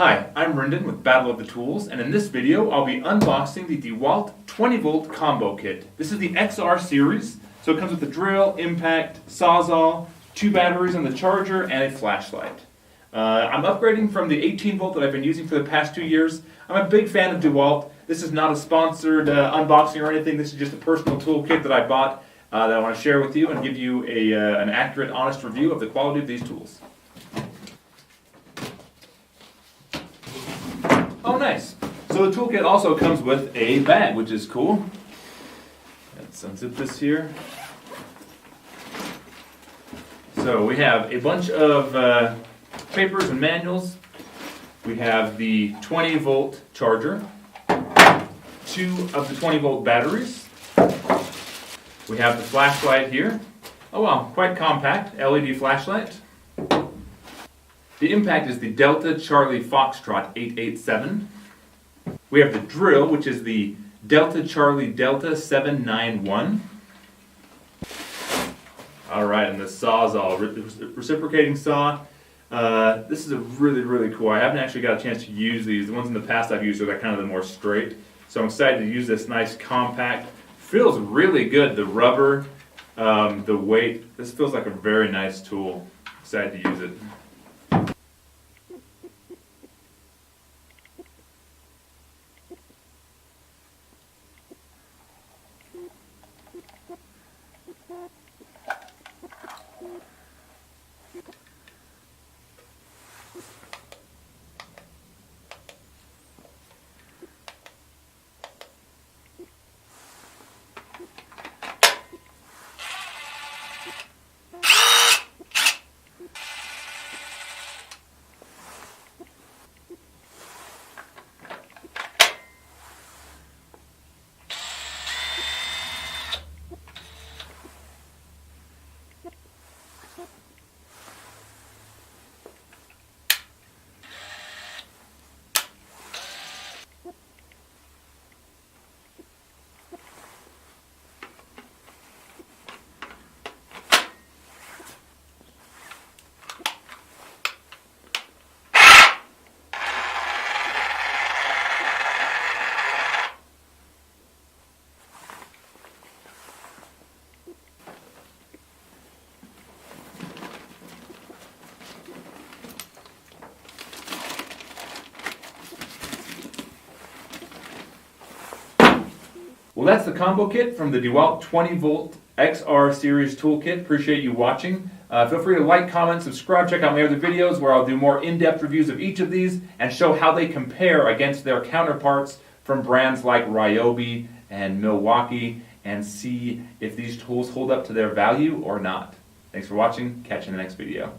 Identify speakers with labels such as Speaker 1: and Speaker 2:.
Speaker 1: Hi, I'm Rendon with Battle of the Tools, and in this video I'll be unboxing the Dewalt 20-volt combo kit. This is the XR series, so it comes with a drill, impact, sawzall, 2 batteries on the charger, and a flashlight. I'm upgrading from the 18-volt that I've been using for the past 2 years. I'm a big fan of Dewalt. This is not a sponsored unboxing or anything. This is just a personal toolkit that I bought that I want to share with you and give you an accurate, honest review of the quality of these tools. Oh, nice. So the toolkit also comes with a bag, which is cool. Let's unzip this here. So we have a bunch of papers and manuals. We have the 20-volt charger, 2 of the 20-volt batteries. We have the flashlight here. Oh wow, quite compact, LED flashlight. The impact is the Delta Charlie Foxtrot 887. We have the drill, which is the Delta Charlie Delta 791. Alright, and the sawzall, reciprocating saw. This is a really cool. I haven't actually got a chance to use these. The ones in the past I've used are kind of the more straight. So I'm excited to use this nice compact. Feels really good. The rubber, the weight. This feels like a very nice tool. Excited to use it. Well, that's the combo kit from the Dewalt 20-volt XR series toolkit. Appreciate you watching. Feel free to like, comment, subscribe, check out my other videos where I'll do more in-depth reviews of each of these and show how they compare against their counterparts from brands like Ryobi and Milwaukee and see if these tools hold up to their value or not. Thanks for watching. Catch you in the next video.